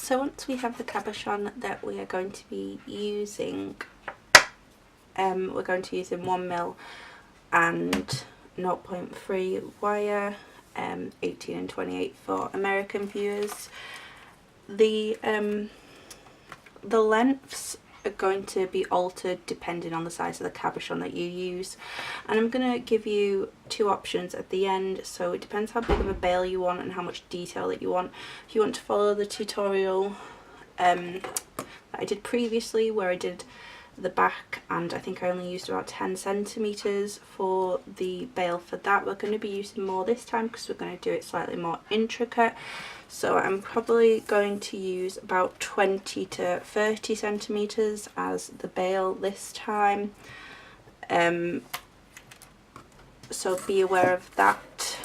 So once we have the cabochon that we are going to be using, we're going to use in 1mm and 0.3 wire, 18 and 28 for American viewers. The lengths are going to be altered depending on the size of the cabochon that you use, and I'm going to give you two options at the end, so it depends how big of a bail you want and how much detail that you want. If you want to follow the tutorial that I did previously, where I did the back and I think I only used about 10 centimeters for the bail for that, we're going to be using more this time because we're going to do it slightly more intricate. So I'm probably going to use about 20 to 30 centimeters as the bail this time. So be aware of that.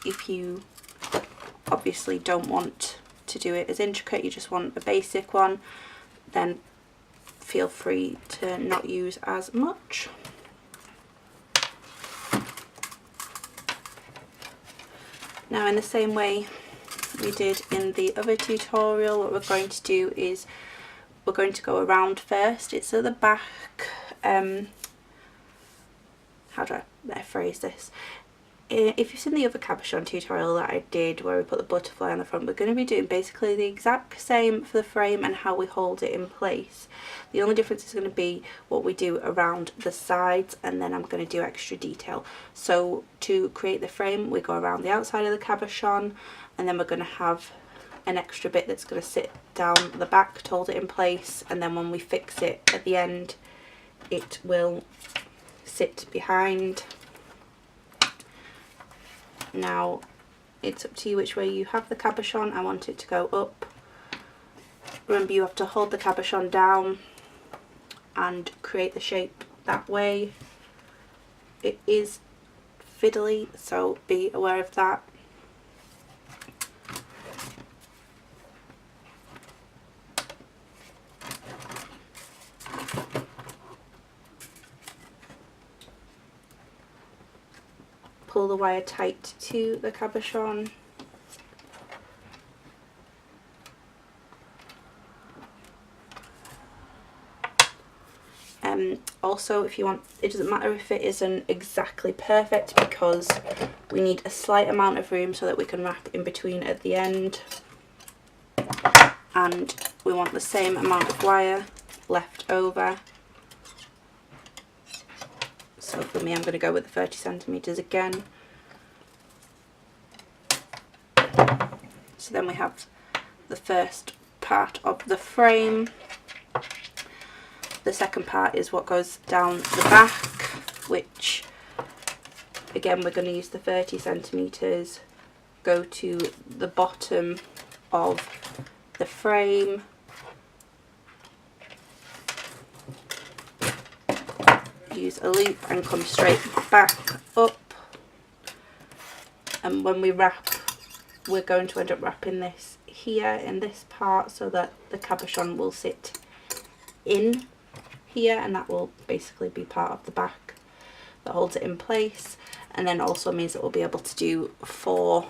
If you obviously don't want to do it as intricate, you just want a basic one, then feel free to not use as much. Now, in the same way we did in the other tutorial, what we're going to do is we're going to go around first. It's at the back, how do I phrase this? If you've seen the other cabochon tutorial that I did where we put the butterfly on the front, we're going to be doing basically the exact same for the frame and how we hold it in place. The only difference is going to be what we do around the sides, and then I'm going to do extra detail. So to create the frame, we go around the outside of the cabochon, and then we're going to have an extra bit that's going to sit down the back to hold it in place, and then when we fix it at the end, it will sit behind. Now it's up to you which way you have the cabochon. I want it to go up. Remember, you have to hold the cabochon down and create the shape that way. It is fiddly, so be aware of that. Pull the wire tight to the cabochon. Also, if you want, it doesn't matter if it isn't exactly perfect, because we need a slight amount of room so that we can wrap in between at the end, and we want the same amount of wire left over. So for me, I'm going to go with the 30 centimeters again. So then we have the first part of the frame. The second part is what goes down the back, which again we're going to use the 30 centimeters, go to the bottom of the frame, use a loop and come straight back up, and when we wrap, we're going to end up wrapping this here in this part so that the cabochon will sit in here, and that will basically be part of the back that holds it in place, and then also means that we'll be able to do four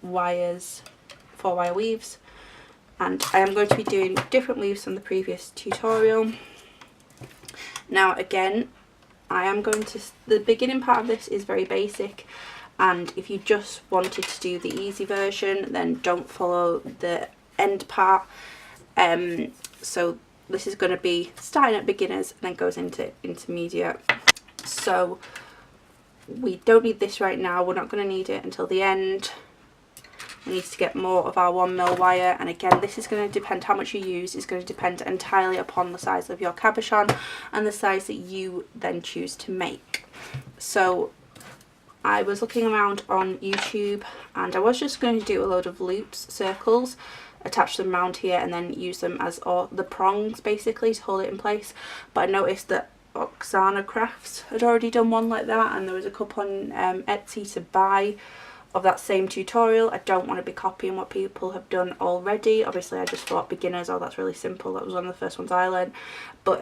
wire weaves. And I am going to be doing different weaves from the previous tutorial. Now again, I am going to, the beginning part of this is very basic, and if you just wanted to do the easy version, then don't follow the end part. So this is going to be starting at beginners and then goes into intermediate. So we don't need this right now, we're not going to need it until the end. We need to get more of our 1mm wire, and again this is going to depend, how much you use is going to depend entirely upon the size of your cabochon and the size that you then choose to make. So I was looking around on YouTube and I was just going to do a load of loops, circles, attach them around here and then use them as the prongs basically to hold it in place, but I noticed that Oksana Crafts had already done one like that, and there was a couple on Etsy to buy of that same tutorial. I don't want to be copying what people have done already. Obviously I just thought beginners, oh that's really simple, that was one of the first ones I learned, but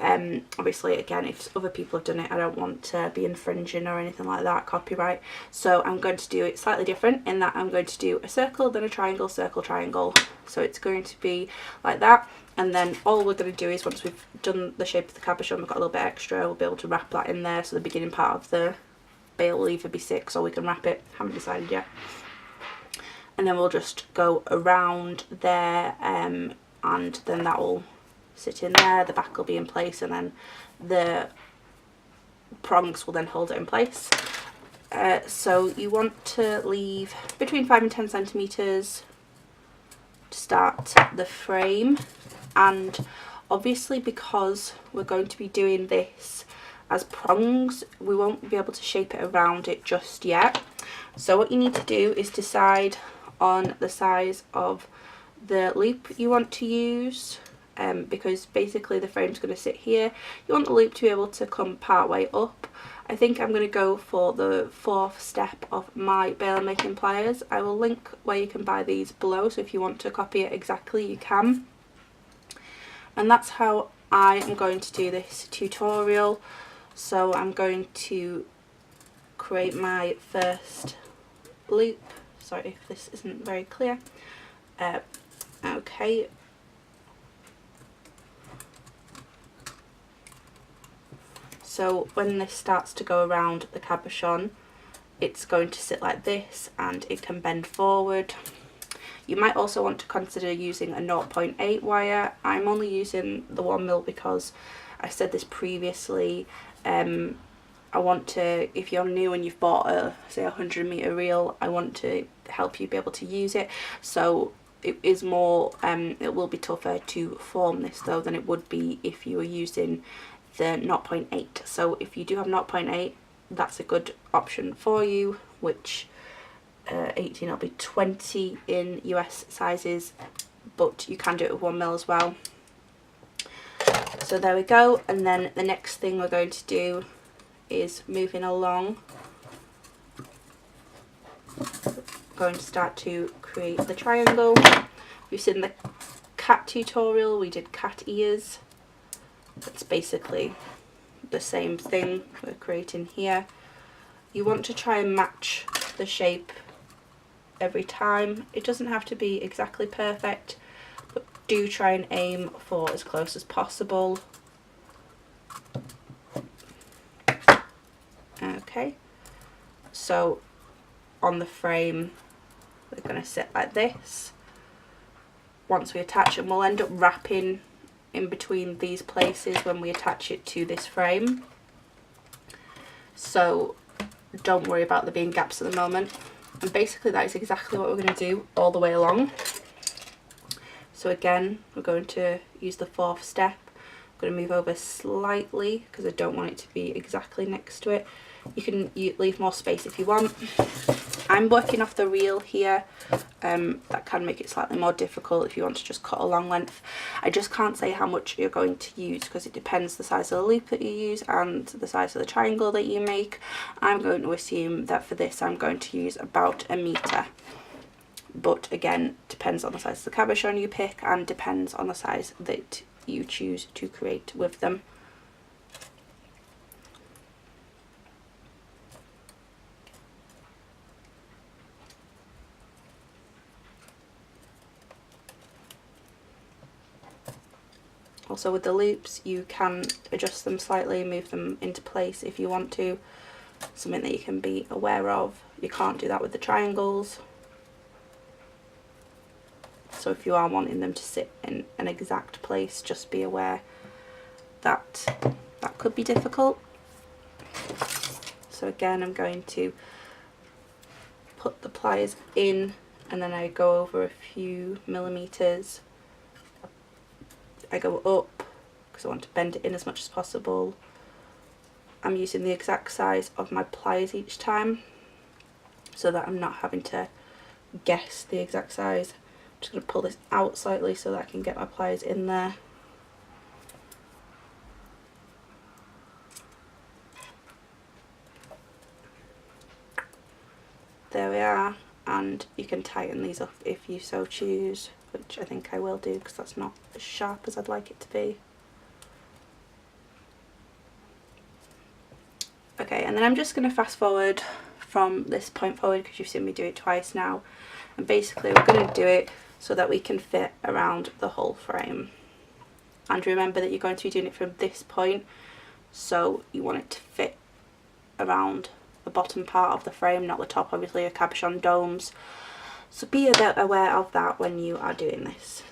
obviously again if other people have done it I don't want to be infringing or anything like that, copyright. So I'm going to do it slightly different in that I'm going to do a circle, then a triangle, circle, triangle. So it's going to be like that, and then all we're going to do is once we've done the shape of the cabochon, we've got a little bit extra, we'll be able to wrap that in there, so the beginning part of the bail will either be 6 or we can wrap it, haven't decided yet. And then we'll just go around there, and then that will sit in there, the back will be in place, and then the prongs will then hold it in place. So you want to leave between 5 and 10 centimetres to start the frame, and obviously because we're going to be doing this as prongs we won't be able to shape it around it just yet. So what you need to do is decide on the size of the loop you want to use, because basically the frame's going to sit here. You want the loop to be able to come part way up. I think I'm going to go for the 4th step of my bail making pliers. I will link where you can buy these below, so if you want to copy it exactly you can. And that's how I am going to do this tutorial. So I'm going to create my first loop. Sorry if this isn't very clear. Okay. So when this starts to go around the cabochon, it's going to sit like this and it can bend forward. You might also want to consider using a 0.8 wire. I'm only using the 1mm because I said this previously. I want to, if you're new and you've bought a say 100-meter reel, I want to help you be able to use it. So it is more, it will be tougher to form this though than it would be if you were using the 0.8. So if you do have 0.8, that's a good option for you, which 18 will be 20 in US sizes, but you can do it with 1mm as well. So there we go, and then the next thing we're going to do is moving along. Going to start to create the triangle. We've seen the cat tutorial, we did cat ears. That's basically the same thing we're creating here. You want to try and match the shape every time. It doesn't have to be exactly perfect, but do try and aim for as close as possible. Okay, so on the frame we're going to sit like this. Once we attach it, we'll end up wrapping in between these places when we attach it to this frame, so don't worry about there being gaps at the moment. And basically that is exactly what we're going to do all the way along. So again, we're going to use the 4th step. I'm going to move over slightly because I don't want it to be exactly next to it. You can leave more space if you want. I'm working off the reel here. That can make it slightly more difficult if you want to just cut a long length. I just can't say how much you're going to use because it depends the size of the loop that you use and the size of the triangle that you make. I'm going to assume that for this I'm going to use about 1 meter. But again, depends on the size of the cabochon you pick and depends on the size that you choose to create with them. Also with the loops you can adjust them slightly, move them into place if you want to, something that you can be aware of. You can't do that with the triangles. So if you are wanting them to sit in an exact place, just be aware that that could be difficult. So again, I'm going to put the pliers in and then I go over a few millimeters. I go up because I want to bend it in as much as possible. I'm using the exact size of my pliers each time so that I'm not having to guess the exact size. I'm just going to pull this out slightly so that I can get my pliers in there. There we are, You can tighten these up if you so choose, which I think I will do because that's not as sharp as I'd like it to be. Okay, and then I'm just going to fast forward from this point forward because you've seen me do it twice now, and basically we're going to do it so that we can fit around the whole frame. And remember that you're going to be doing it from this point, so you want it to fit around the bottom part of the frame, not the top. Obviously your cabochon domes, so be a bit aware of that when you are doing this.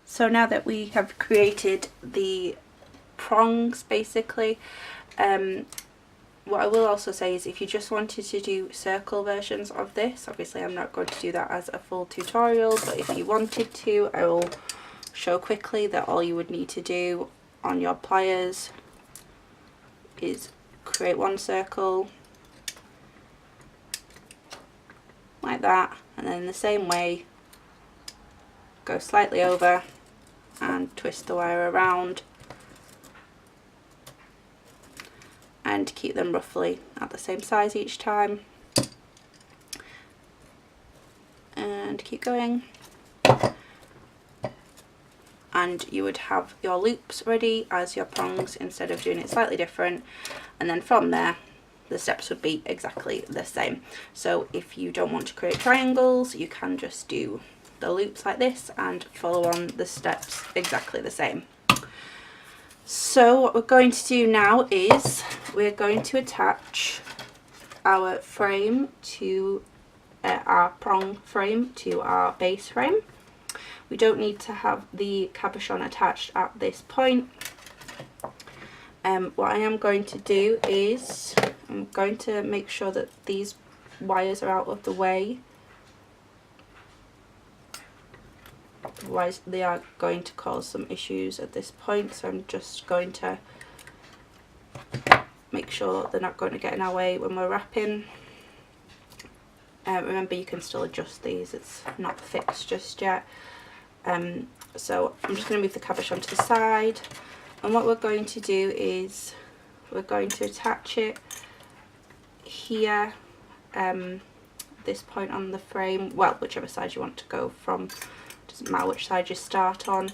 So now that we have created the prongs basically, what I will also say is if you just wanted to do circle versions of this, obviously I'm not going to do that as a full tutorial, but if you wanted to, I will show quickly that all you would need to do on your pliers is create one circle like that, and then in the same way go slightly over and twist the wire around and keep them roughly at the same size each time, and keep going, and you would have your loops ready as your prongs instead of doing it slightly different, and then from there the steps would be exactly the same. So if you don't want to create triangles, you can just do the loops like this and follow on the steps exactly the same. So what we're going to do now is we're going to attach our frame to our prong frame to our base frame. We don't need to have the cabochon attached at this point. What I am going to do is I'm going to make sure that these wires are out of the way, otherwise they are going to cause some issues at this point, so I'm just going to make sure they're not going to get in our way when we're wrapping. Remember, you can still adjust these, it's not fixed just yet. So I'm just going to move the cabochon to the side, and what we're going to do is we're going to attach it here, this point on the frame, well, whichever side you want to go from, doesn't matter which side you start on.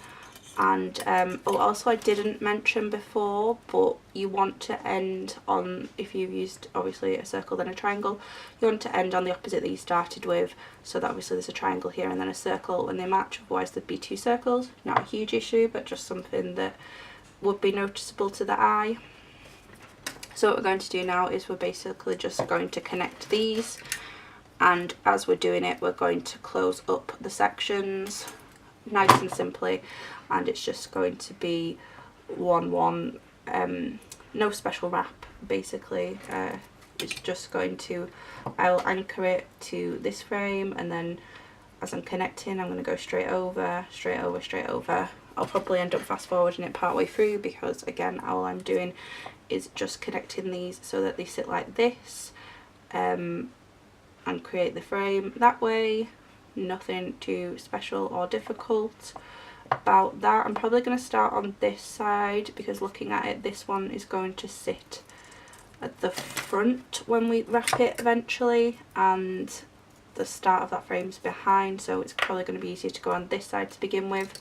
And oh, also I didn't mention before, but you want to end on, if you've used obviously a circle then a triangle, you want to end on the opposite that you started with, so that obviously there's a triangle here and then a circle when they match, otherwise there'd be two circles. Not a huge issue, but just something that would be noticeable to the eye. So what we're going to do now is we're basically just going to connect these, and as we're doing it we're going to close up the sections nice and simply, and it's just going to be one, no special wrap basically. It's just going to, I'll anchor it to this frame, and then as I'm connecting I'm going to go straight over, straight over, straight over. I'll probably end up fast forwarding it part way through because again all I'm doing is just connecting these so that they sit like this, and create the frame that way. Nothing too special or difficult about that. I'm probably going to start on this side because looking at it, this one is going to sit at the front when we wrap it eventually, and the start of that frame's behind, so it's probably going to be easier to go on this side to begin with.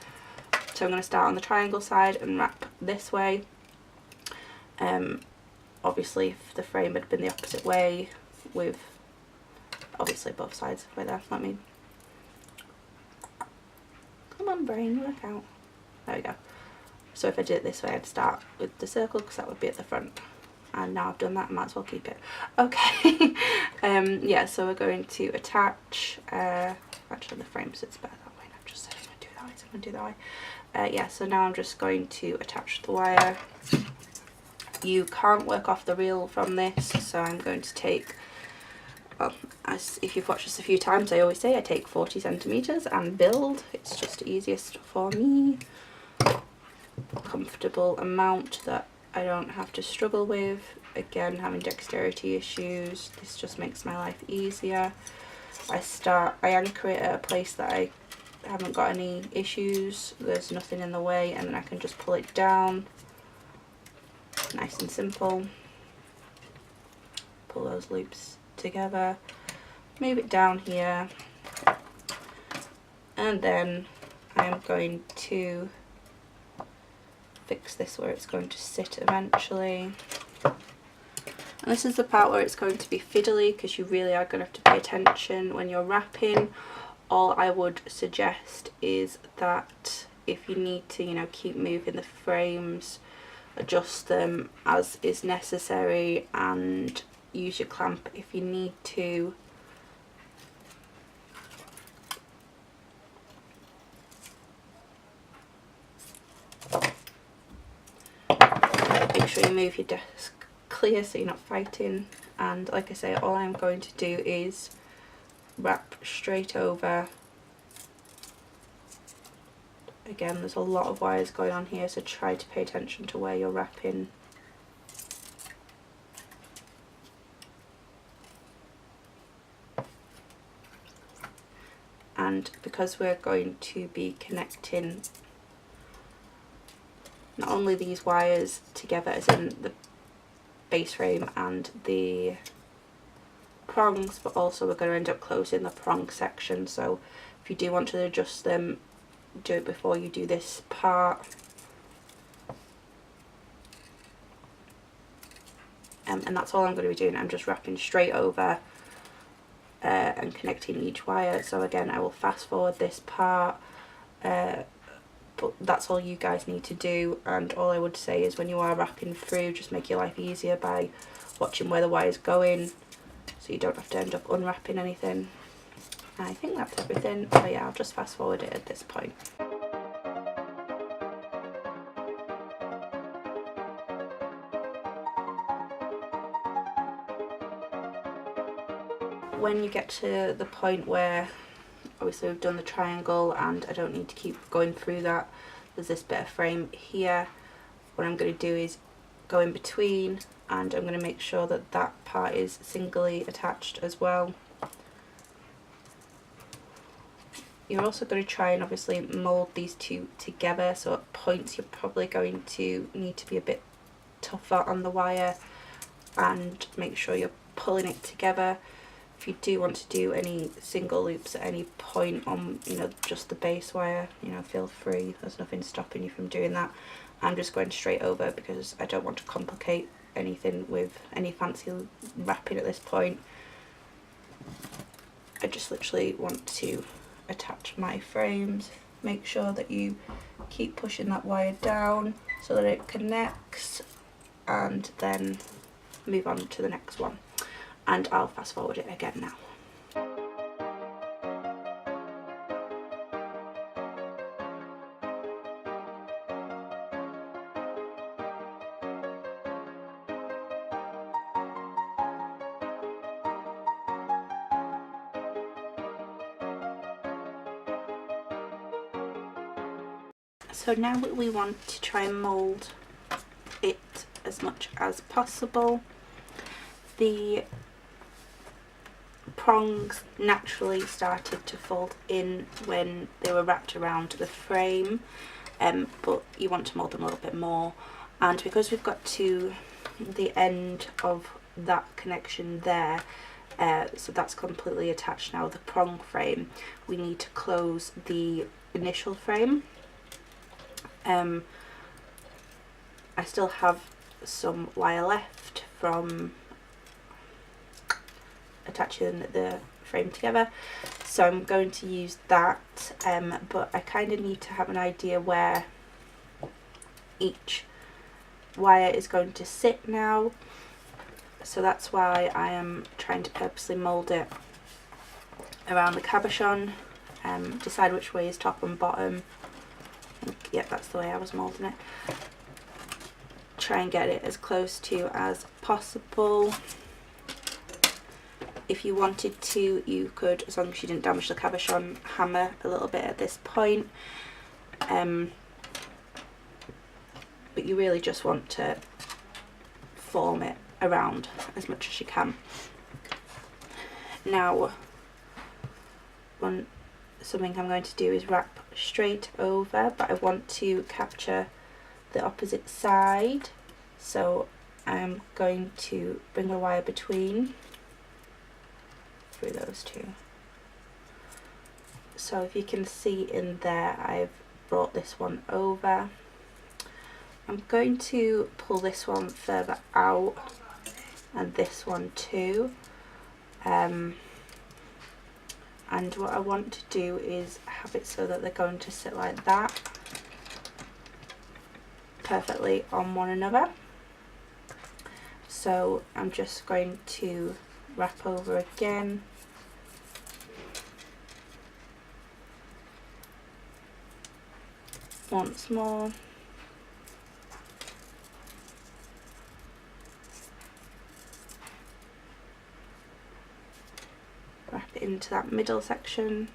So I'm going to start on the triangle side and wrap this way. Obviously if the frame had been the opposite way, with obviously both sides way there, let me, come on brain, work out, there we go. So if I did it this way I'd start with the circle because that would be at the front, and now I've done that I might as well keep it. Okay. Yeah, so we're going to attach, actually the frame sits better that way, I've just said I'm going to do that way, so I'm going to do that way. Yeah, so now I'm just going to attach the wire. You can't work off the reel from this, so I'm going to take well, as if you've watched this a few times, I always say I take 40 centimetres and build. It's just easiest for me. Comfortable amount that I don't have to struggle with. Again, having dexterity issues, this just makes my life easier. I anchor it at a place that I haven't got any issues, there's nothing in the way, and then I can just pull it down. Nice and simple. Pull those loops together, move it down here, and then I am going to fix this where it's going to sit eventually. And this is the part where it's going to be fiddly, because you really are going to have to pay attention when you're wrapping. All I would suggest is that if you need to, you know, keep moving the frames, adjust them as is necessary, and use your clamp if you need to. Make sure you move your desk clear so you're not fighting. And like I say, all I'm going to do is wrap straight over. Again, there's a lot of wires going on here, so try to pay attention to where you're wrapping. And because we're going to be connecting not only these wires together as in the base frame and the prongs, but also we're going to end up closing the prong section, so if you do want to adjust them, do it before you do this part. And that's all I'm going to be doing. I'm just wrapping straight over and connecting each wire. So again, I will fast forward this part, but that's all you guys need to do. And all I would say is when you are wrapping through, just make your life easier by watching where the wire's going, so you don't have to end up unwrapping anything. I think that's everything, so yeah, I'll just fast forward it at this point. When you get to the point where obviously we've done the triangle and I don't need to keep going through that, there's this bit of frame here. What I'm going to do is go in between, and I'm going to make sure that that part is singly attached as well. You're also going to try and obviously mould these two together, so at points you're probably going to need to be a bit tougher on the wire and make sure you're pulling it together. If you do want to do any single loops at any point on, you know, just the base wire, you know, feel free, there's nothing stopping you from doing that. I'm just going straight over because I don't want to complicate anything with any fancy wrapping at this point. I just literally want to attach my frames. Make sure that you keep pushing that wire down so that it connects, and then move on to the next one. And I'll fast forward it again now. So now we want to try and mould it as much as possible. The prongs naturally started to fold in when they were wrapped around the frame, but you want to mould them a little bit more. And because we've got to the end of that connection there, so that's completely attached now, the prong frame, we need to close the initial frame. I still have some wire left from attaching the frame together, so I'm going to use that, but I kind of need to have an idea where each wire is going to sit now, so that's why I am trying to purposely mould it around the cabochon. Decide which way is top and bottom. Yep, that's the way I was moulding it. Try and get it as close to as possible. If you wanted to, you could, as long as you didn't damage the cabochon, hammer a little bit at this point. But you really just want to form it around as much as you can. Now, something I'm going to do is wrap straight over, but I want to capture the opposite side, so I'm going to bring the wire between through those two. So if you can see in there, I've brought this one over. I'm going to pull this one further out and this one too. And what I want to do is have it so that they're going to sit like that, perfectly on one another. So I'm just going to wrap over again. Once more. Wrap it into that middle section.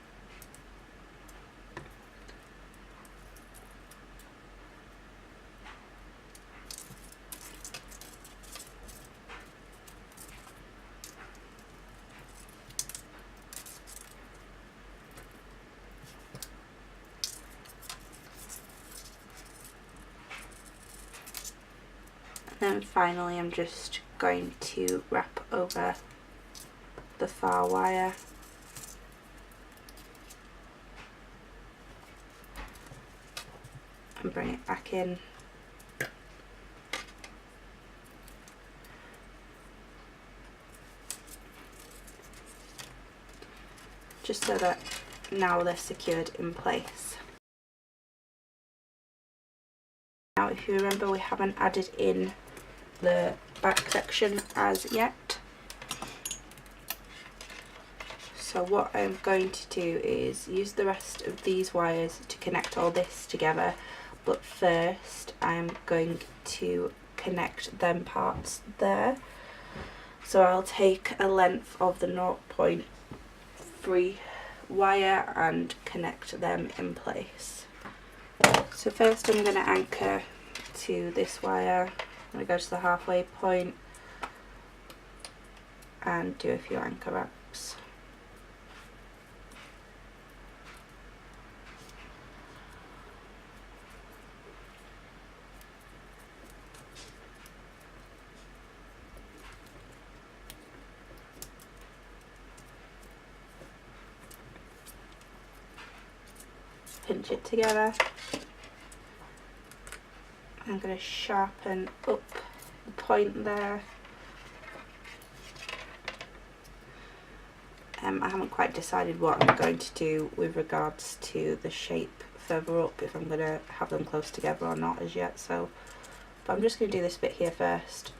And then finally I'm just going to wrap over the far wire. And bring it back in. Just so that now they're secured in place. Now if you remember, we haven't added in the back section as yet. So what I'm going to do is use the rest of these wires to connect all this together, but first I'm going to connect them parts there. So I'll take a length of the 0.3 wire and connect them in place. So first I'm going to anchor to this wire. I'm going to go to the halfway point and do a few anchor wraps. Pinch it together. I'm going to sharpen up the point there. I haven't quite decided what I'm going to do with regards to the shape further up, if I'm going to have them close together or not as yet. So, but I'm just going to do this bit here first,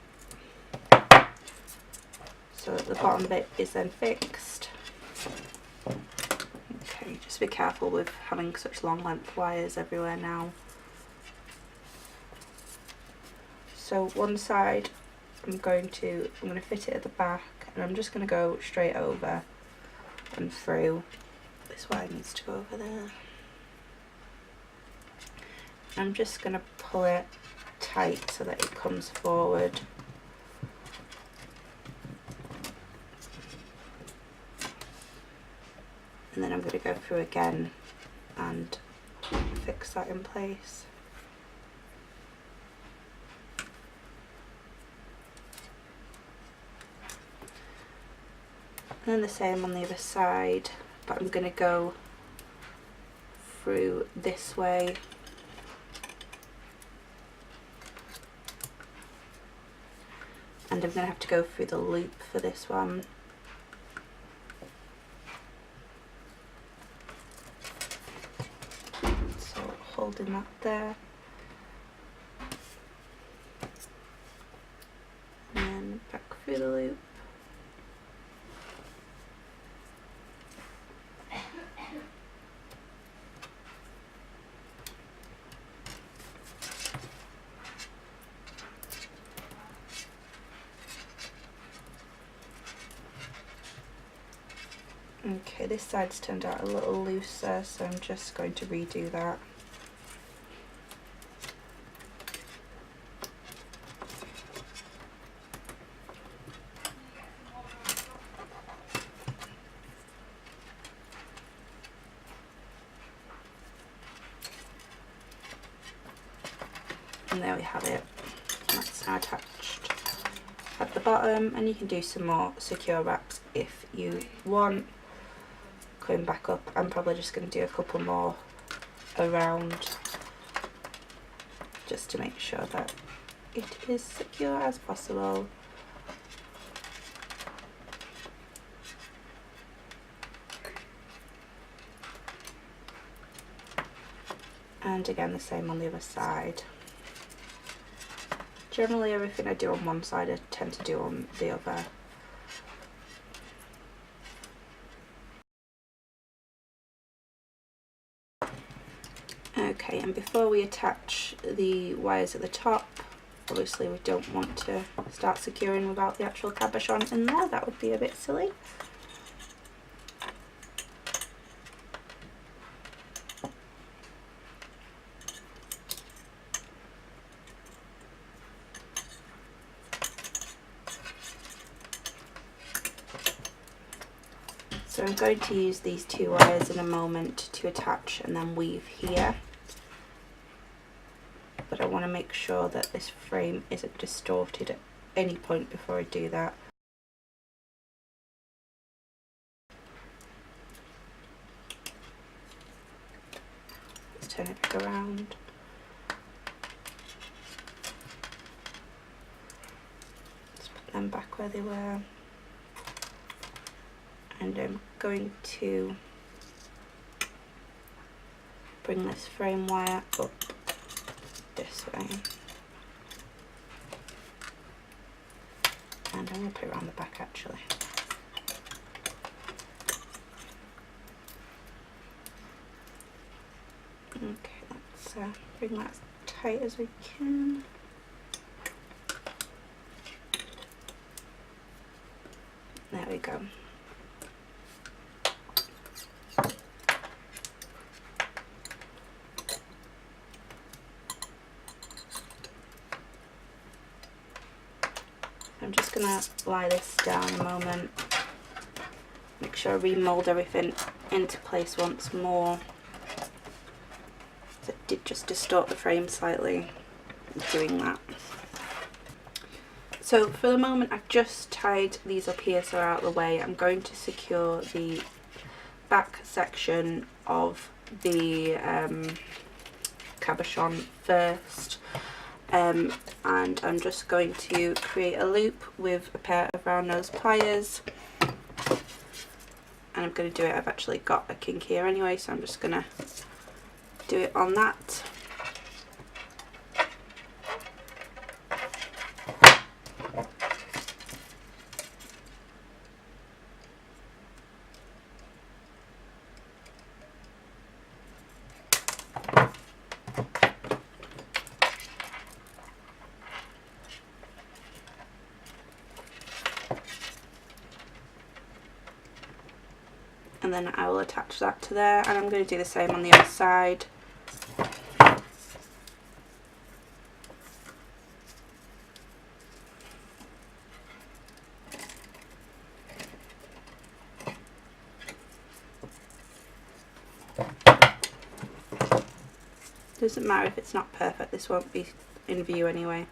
so that the bottom bit is then fixed. Okay, just be careful with having such long length wires everywhere now. So one side I'm going to fit it at the back, and I'm just going to go straight over and through. This wire needs to go over there. I'm just going to pull it tight so that it comes forward. And then I'm going to go through again and fix that in place. And then the same on the other side, but I'm going to go through this way. And I'm going to have to go through the loop for this one. So holding that there. And then back through the loop. Okay, this side's turned out a little looser, so I'm just going to redo that. And there we have it. That's now attached at the bottom, and you can do some more secure wraps if you want. Going back up, I'm probably just going to do a couple more around just to make sure that it is secure as possible. And again, the same on the other side. Generally everything I do on one side I tend to do on the other. Okay, and before we attach the wires at the top, obviously we don't want to start securing without the actual cabochon in there, that would be a bit silly. So I'm going to use these two wires in a moment to attach and then weave here. But I want to make sure that this frame isn't distorted at any point before I do that. Let's turn it back around. Let's put them back where they were. And I'm going to bring this frame wire up this way. And I'm going to put it around the back actually. Okay, let's bring that as tight as we can. There we go. I'm just going to lie this down a moment, make sure I remold everything into place once more. So it did just distort the frame slightly doing that. So for the moment I've just tied these up here so they're out of the way. I'm going to secure the back section of the cabochon first. And I'm just going to create a loop with a pair of round nose pliers, and I'm going to do it, I've actually got a kink here anyway, so I'm just going to do it on that. And then I will attach that to there, and I'm going to do the same on the other side. Doesn't matter if it's not perfect, this won't be in view anyway.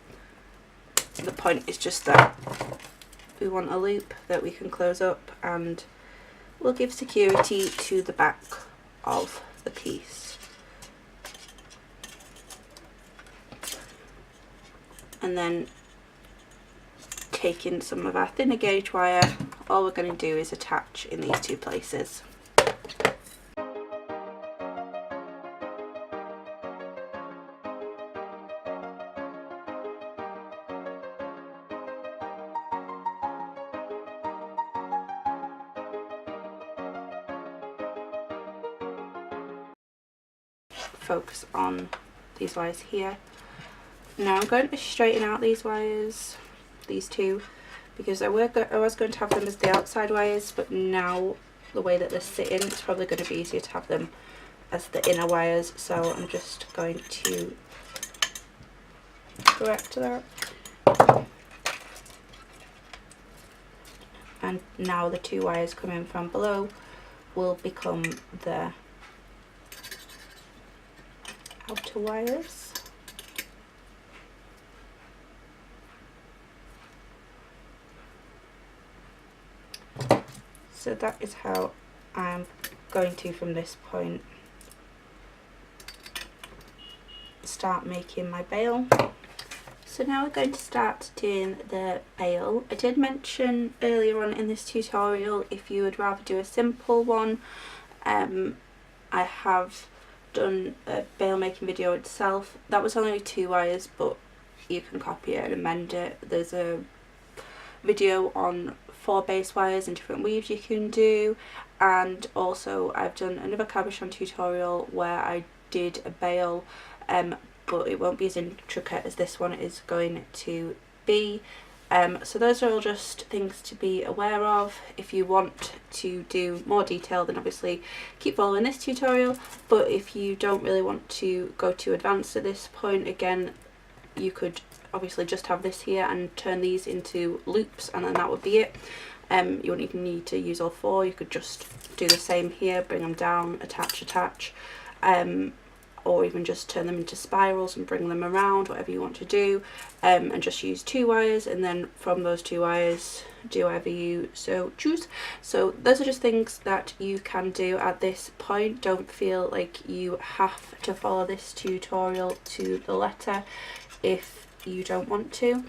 The point is just that we want a loop that we can close up and will give security to the back of the piece. And then taking some of our thinner gauge wire, all we're going to do is attach in these two places. Focus on these wires here. Now I'm going to straighten out these wires, these two, because I was going to have them as the outside wires, but now the way that they're sitting, it's probably going to be easier to have them as the inner wires, so I'm just going to correct that. And now the 2 wires coming from below will become the outer wires. So that is how I'm going to, from this point, start making my bail. So now we're going to start doing the bail. I did mention earlier on in this tutorial, if you would rather do a simple one, I have done a bail making video itself. That was only 2 wires, but you can copy it and amend it. There's a video on 4 base wires and different weaves you can do, and also I've done another cabochon tutorial where I did a bail, but it won't be as intricate as this one is going to be. So those are all just things to be aware of. If you want to do more detail, then obviously keep following this tutorial, but if you don't really want to go too advanced at this point, again, you could obviously just have this here and turn these into loops, and then that would be it. You wouldn't even need to use all 4. You could just do the same here, bring them down, attach, or even just turn them into spirals and bring them around, whatever you want to do, and just use 2 wires, and then from those 2 wires do whatever you so choose. So those are just things that you can do at this point. Don't feel like you have to follow this tutorial to the letter if you don't want to.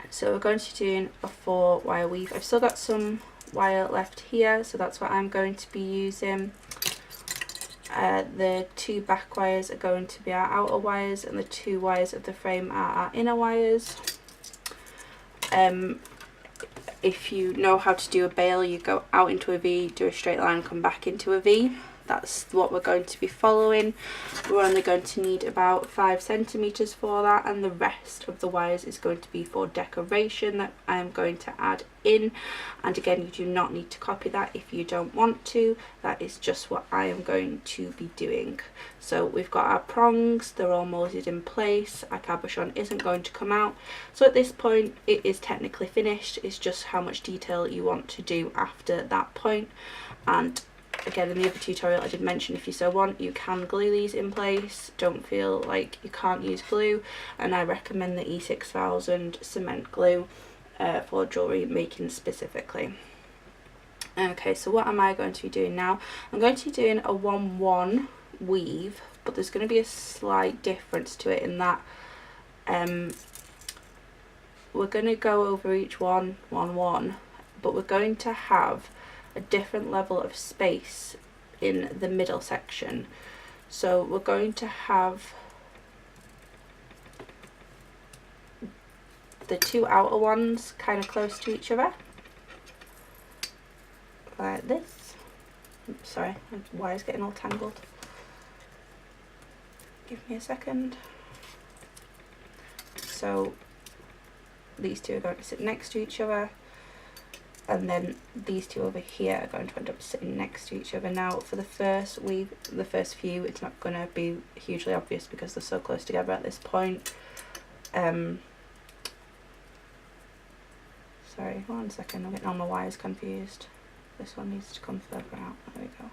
So we're going to be doing a 4 wire weave. I've still got some wire left here, so that's what I'm going to be using. The 2 back wires are going to be our outer wires, and the 2 wires of the frame are our inner wires. If you know how to do a bail, you go out into a V, do a straight line, come back into a V. That's what we're going to be following. We're only going to need about 5 centimeters for that, and the rest of the wires is going to be for decoration that I am going to add in. And again, you do not need to copy that if you don't want to. That is just what I am going to be doing. So we've got our prongs, they're all moulded in place. Our cabochon isn't going to come out. So at this point, it is technically finished. It's just how much detail you want to do after that point. And again, in the other tutorial I did mention, if you so want, you can glue these in place. Don't feel like you can't use glue, and I recommend the E6000 cement glue for jewellery making specifically. Okay, so what am I going to be doing now? I'm going to be doing a 1-1 weave, but there's going to be a slight difference to it in that we're going to go over each 1-1-1, but we're going to have a different level of space in the middle section. So we're going to have the 2 outer ones kind of close to each other, like this. Oops, sorry, my wire's getting all tangled. Give me a second. So these 2 are going to sit next to each other, and then these 2 over here are going to end up sitting next to each other. Now for the first weave, the first few, it's not going to be hugely obvious because they're so close together at this point. Sorry, 1 second, I'm getting all my wires confused. This one needs to come further out, there we go.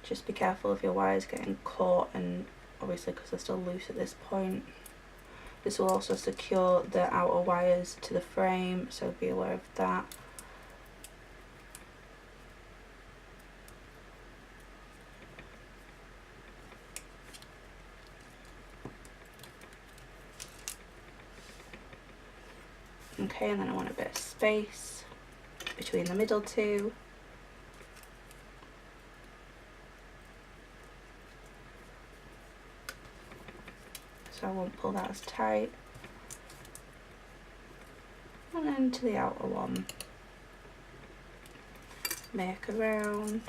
Just be careful of your wires getting caught, and obviously because they're still loose at this point. This will also secure the outer wires to the frame, so be aware of that. Okay, and then I want a bit of space between the middle 2. So I won't pull that as tight. And then to the outer one. Make a round.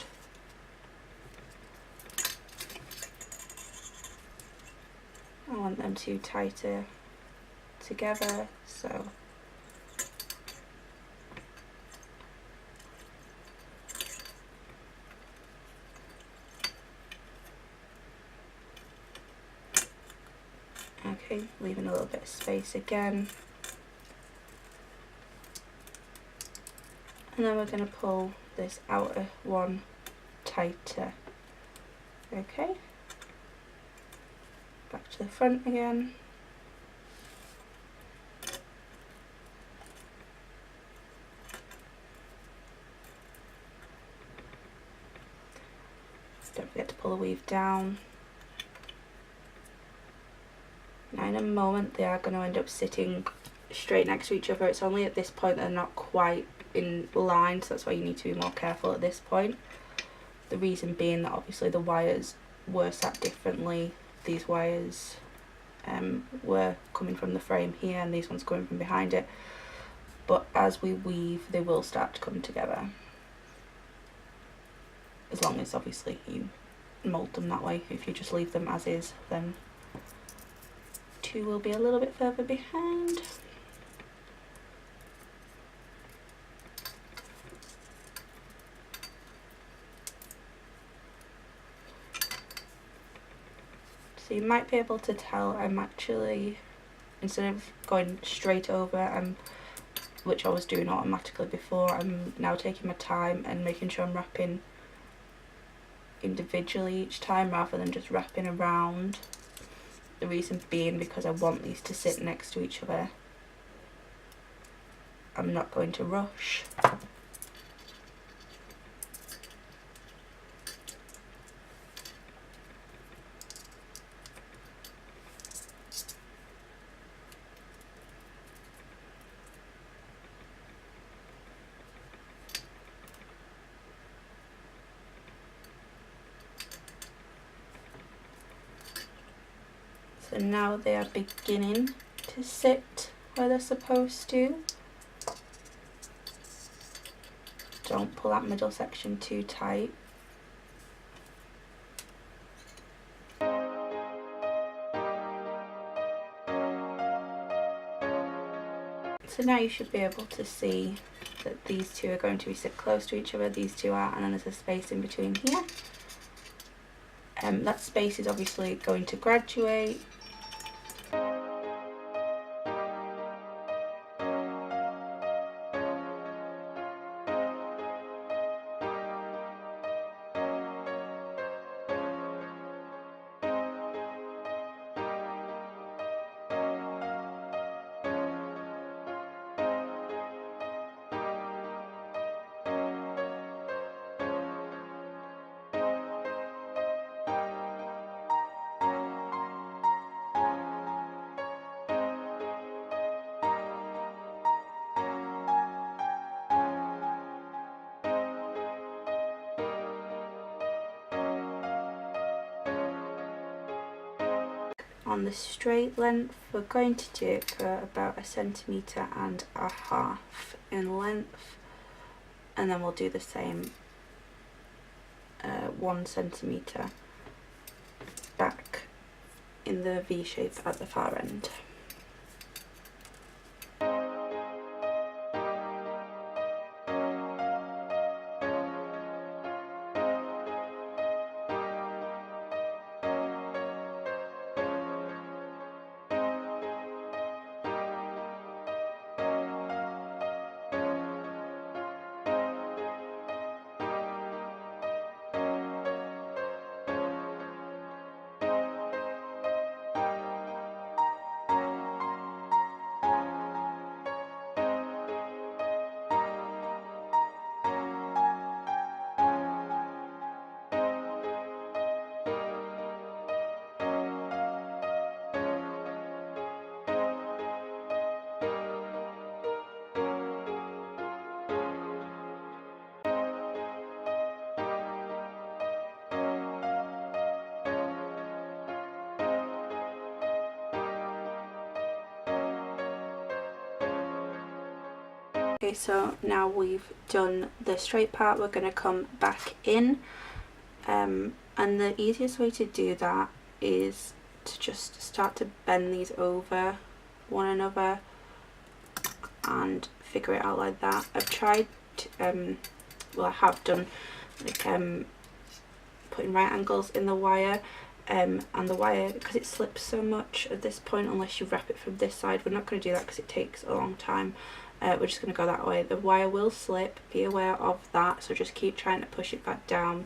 want them to tighter together, so okay, leaving a little bit of space again, and then we're going to pull this outer one tighter. Okay, back to the front again. Don't forget to pull the weave down. Now in a moment they are going to end up sitting straight next to each other. It's only at this point they're not quite in line, so that's why you need to be more careful at this point. The reason being that obviously the wires were sat differently. These wires were coming from the frame here and these ones coming from behind it, but as we weave they will start to come together, as long as obviously you mould them that way. If you just leave them as is, then two will be a little bit further behind. So you might be able to tell I'm actually, instead of going straight over, which I was doing automatically before, I'm now taking my time and making sure I'm wrapping individually each time rather than just wrapping around. The reason being because I want these to sit next to each other. I'm not going to rush. So now they are beginning to sit where they're supposed to. Don't pull that middle section too tight. So now you should be able to see that these two are going to be sit close to each other, these two are, and then there's a space in between here. That space is obviously going to graduate. On the straight length, we're going to do it for about 1.5 centimeters in length, and then we'll do the same 1 centimeter back in the V shape at the far end. Okay, so now we've done the straight part, we're going to come back in, and the easiest way to do that is to just start to bend these over one another and figure it out like that. I've tried well, I have done like putting right angles in the wire, and the wire, because it slips so much at this point unless you wrap it from this side, we're not going to do that because it takes a long time. We're just going to go that way. The wire will slip, be aware of that, so just keep trying to push it back down,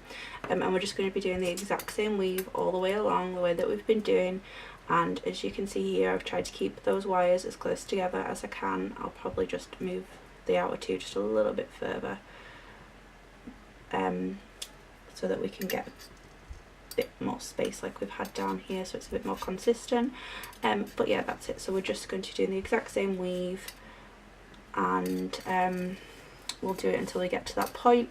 and we're just going to be doing the exact same weave all the way along the way that we've been doing. And as you can see here, I've tried to keep those wires as close together as I can. I'll probably just move the outer two just a little bit further, so that we can get a bit more space like we've had down here, so it's a bit more consistent. But yeah, that's it. So we're just going to do the exact same weave, and we'll do it until we get to that point.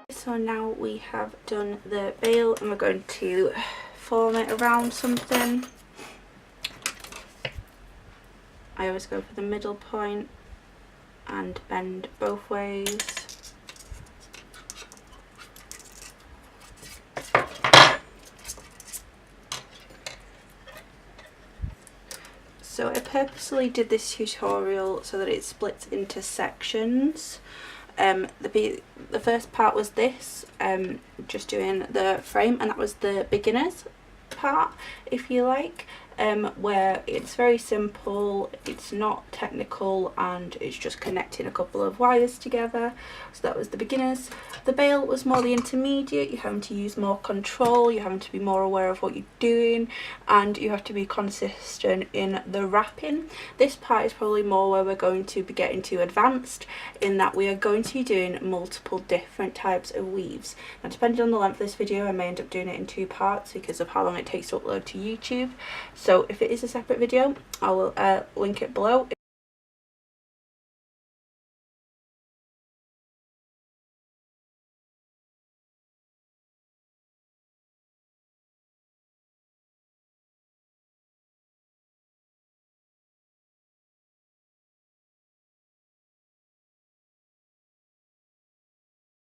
So now we have done the bail, and we're going to form it around something. I always go for the middle point and bend both ways. So I purposely did this tutorial so that it splits into sections. The first part was this, just doing the frame, and that was the beginners part, if you like, where it's very simple, it's not technical, and it's just connecting a couple of wires together. So that was the beginners. The bail was more the intermediate. You're having to use more control, you're having to be more aware of what you're doing, and you have to be consistent in the wrapping. This part is probably more where we're going to be getting to advanced, in that we are going to be doing multiple different types of weaves. Now, depending on the length of this video, I may end up doing it in 2 parts because of how long it takes to upload to YouTube. So if it is a separate video, I will link it below